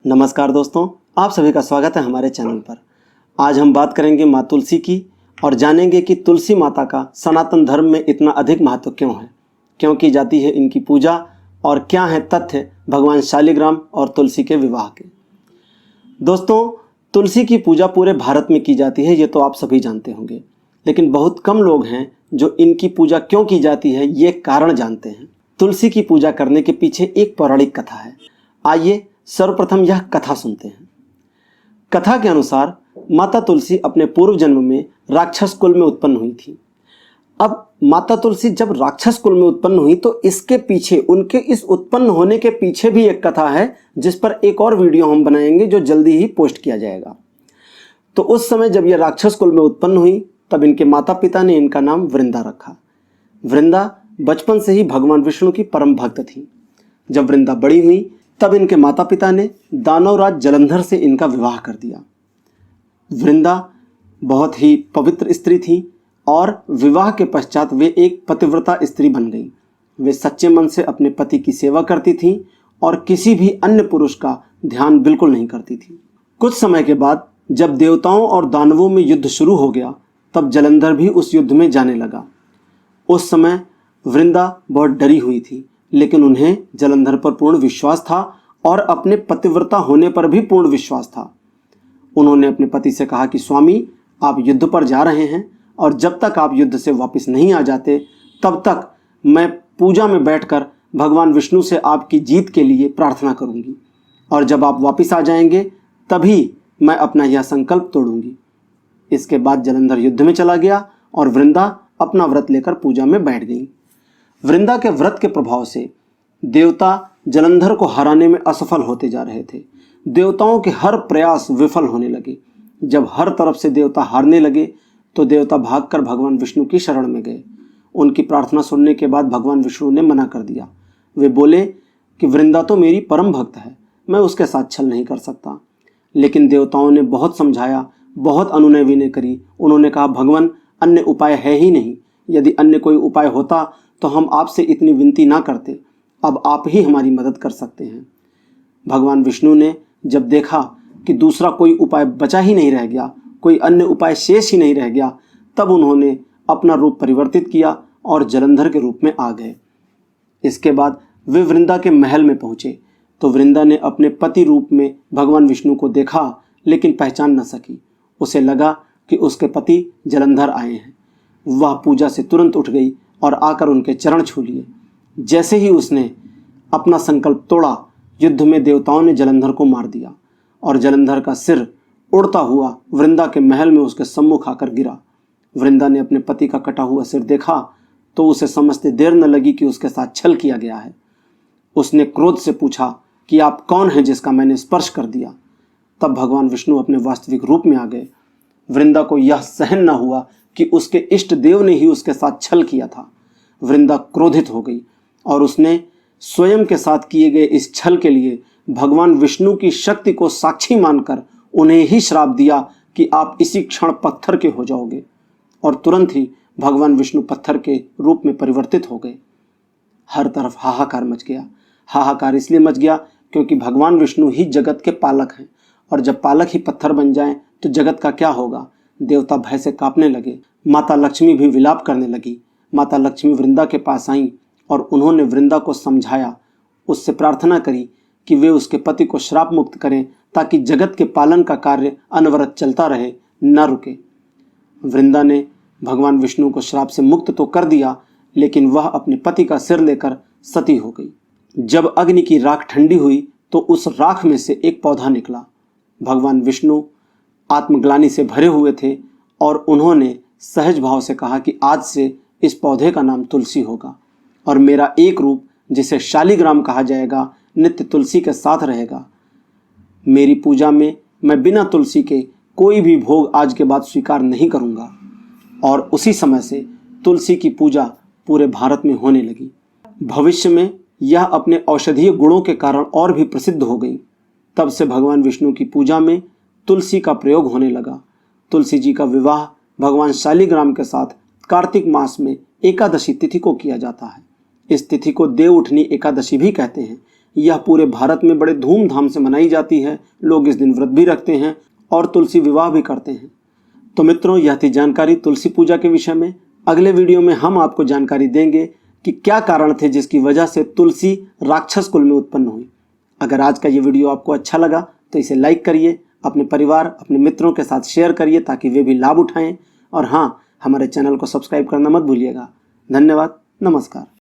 नमस्कार दोस्तों, आप सभी का स्वागत है हमारे चैनल पर। आज हम बात करेंगे माँ तुलसी की और जानेंगे कि तुलसी माता का सनातन धर्म में इतना अधिक महत्व क्यों है, क्यों की जाती है इनकी पूजा और क्या है तथ्य भगवान शालिग्राम और तुलसी के विवाह के। दोस्तों, तुलसी की पूजा पूरे भारत में की जाती है, ये तो आप सभी जानते होंगे, लेकिन बहुत कम लोग हैं जो इनकी पूजा क्यों की जाती है ये कारण जानते हैं। तुलसी की पूजा करने के पीछे एक पौराणिक कथा है। आइए सर्वप्रथम यह कथा सुनते हैं। कथा के अनुसार माता तुलसी अपने पूर्व जन्म में राक्षस कुल में उत्पन्न हुई थी। अब माता तुलसी जब राक्षस कुल में उत्पन्न हुई तो इसके पीछे, उनके इस उत्पन्न होने के पीछे भी एक कथा है, जिस पर एक और वीडियो हम बनाएंगे जो जल्दी ही पोस्ट किया जाएगा। तो उस समय जब यह राक्षस कुल में उत्पन्न हुई तब इनके माता पिता ने इनका नाम वृंदा रखा। वृंदा बचपन से ही भगवान विष्णु की परम भक्त थी। जब वृंदा बड़ी हुई तब इनके माता पिता ने दानवराज जलंधर से इनका विवाह कर दिया। वृंदा बहुत ही पवित्र स्त्री थी और विवाह के पश्चात वे एक पतिव्रता स्त्री बन गई। वे सच्चे मन से अपने पति की सेवा करती थीं और किसी भी अन्य पुरुष का ध्यान बिल्कुल नहीं करती थी। कुछ समय के बाद जब देवताओं और दानवों में युद्ध शुरू हो गया तब जलंधर भी उस युद्ध में जाने लगा। उस समय वृंदा बहुत डरी हुई थी, लेकिन उन्हें जलंधर पर पूर्ण विश्वास था और अपने पतिव्रता होने पर भी पूर्ण विश्वास था। उन्होंने अपने पति से कहा कि स्वामी, आप युद्ध पर जा रहे हैं और जब तक आप युद्ध से वापस नहीं आ जाते तब तक मैं पूजा में बैठकर भगवान विष्णु से आपकी जीत के लिए प्रार्थना करूंगी, और जब आप वापस आ जाएंगे तभी मैं अपना यह संकल्प तोड़ूंगी। इसके बाद जलंधर युद्ध में चला गया और वृंदा अपना व्रत लेकर पूजा में बैठ गई। वृंदा के व्रत के प्रभाव से देवता जलंधर को हराने में असफल होते जा रहे थे। देवताओं के हर प्रयास विफल होने लगे। जब हर तरफ से देवता हारने लगे तो देवता भागकर भगवान विष्णु की शरण में गए। उनकी प्रार्थना सुनने के बाद भगवान विष्णु ने मना कर दिया। वे बोले कि वृंदा तो मेरी परम भक्त है, मैं उसके साथ छल नहीं कर सकता। लेकिन देवताओं ने बहुत समझाया, बहुत अनुनय विनय करी। उन्होंने कहा, भगवान, अन्य उपाय है ही नहीं। यदि अन्य कोई उपाय होता तो हम आपसे इतनी विनती ना करते। अब आप ही हमारी मदद कर सकते हैं। भगवान विष्णु ने जब देखा कि दूसरा कोई उपाय बचा ही नहीं रह गया, कोई अन्य उपाय शेष ही नहीं रह गया, तब उन्होंने अपना रूप परिवर्तित किया और जलंधर के रूप में आ गए। इसके बाद वे वृंदा के महल में पहुंचे तो वृंदा ने अपने पति रूप में भगवान विष्णु को देखा, लेकिन पहचान न सकी। उसे लगा कि उसके पति जलंधर आए हैं। वह पूजा से तुरंत उठ गई और आकर उनके चरण छू लिए। जैसे ही उसने अपना संकल्प तोड़ा, युद्ध में देवताओं ने जलंधर को मार दिया और जलंधर का सिर उड़ता हुआ वृंदा के महल में उसके सम्मुख आकर गिरा। वृंदा ने अपने पति का कटा हुआ सिर देखा तो उसे समझते देर न लगी कि उसके साथ छल किया गया है। उसने क्रोध से पूछा कि आप कौन हैं जिसका मैंने स्पर्श कर दिया। तब भगवान विष्णु अपने वास्तविक रूप में आ गए। वृंदा को यह सहन न हुआ कि उसके इष्ट देव ने ही उसके साथ छल किया था। वृंदा क्रोधित हो गई और उसने स्वयं के साथ किए गए इस छल के लिए भगवान विष्णु की शक्ति को साक्षी मानकर उन्हें ही श्राप दिया कि आप इसी क्षण पत्थर के हो जाओगे। और तुरंत ही भगवान विष्णु पत्थर के रूप में परिवर्तित हो गए। हर तरफ हाहाकार मच गया। हाहाकार इसलिए मच गया क्योंकि भगवान विष्णु ही जगत के पालक हैं, और जब पालक ही पत्थर बन जाएं तो जगत का क्या होगा। देवता भय से कांपने लगे। माता लक्ष्मी भी विलाप करने लगी। माता लक्ष्मी वृंदा के पास आईं और उन्होंने वृंदा को समझाया, उससे प्रार्थना करी कि वे उसके पति को श्राप मुक्त करें ताकि जगत के पालन का कार्य अनवरत चलता रहे, न रुके। वृंदा ने भगवान विष्णु को श्राप से मुक्त तो कर दिया, लेकिन वह अपने पति का सिर लेकर सती हो गई। जब अग्नि की राख ठंडी हुई तो उस राख में से एक पौधा निकला। भगवान विष्णु आत्मग्लानि से भरे हुए थे और उन्होंने सहज भाव से कहा कि आज से इस पौधे का नाम तुलसी होगा और मेरा एक रूप, जिसे शालिग्राम कहा जाएगा, नित्य तुलसी के साथ रहेगा। मेरी पूजा में मैं बिना तुलसी के कोई भी भोग आज के बाद स्वीकार नहीं करूंगा। और उसी समय से तुलसी की पूजा पूरे भारत में होने लगी। भविष्य में यह अपने औषधीय गुणों के कारण और भी प्रसिद्ध हो गई। तब से भगवान विष्णु की पूजा में तुलसी का प्रयोग होने लगा। तुलसी जी का विवाह भगवान शालिग्राम के साथ कार्तिक मास में एकादशी तिथि को किया जाता है। इस तिथि को देव उठनी एकादशी भी कहते हैं। यह पूरे भारत में बड़े धूमधाम से मनाई जाती है। लोग इस दिन व्रत भी रखते हैं और तुलसी विवाह भी करते हैं। तो मित्रों, यह थी जानकारी तुलसी पूजा के विषय में। अगले वीडियो में हम आपको जानकारी देंगे कि क्या कारण थे जिसकी वजह से तुलसी राक्षस कुल में उत्पन्न हुई। अगर आज का ये वीडियो आपको अच्छा लगा तो इसे लाइक करिए, अपने परिवार, अपने मित्रों के साथ शेयर करिए ताकि वे भी लाभ उठाएं। और हाँ, हमारे चैनल को सब्सक्राइब करना मत भूलिएगा। धन्यवाद, नमस्कार।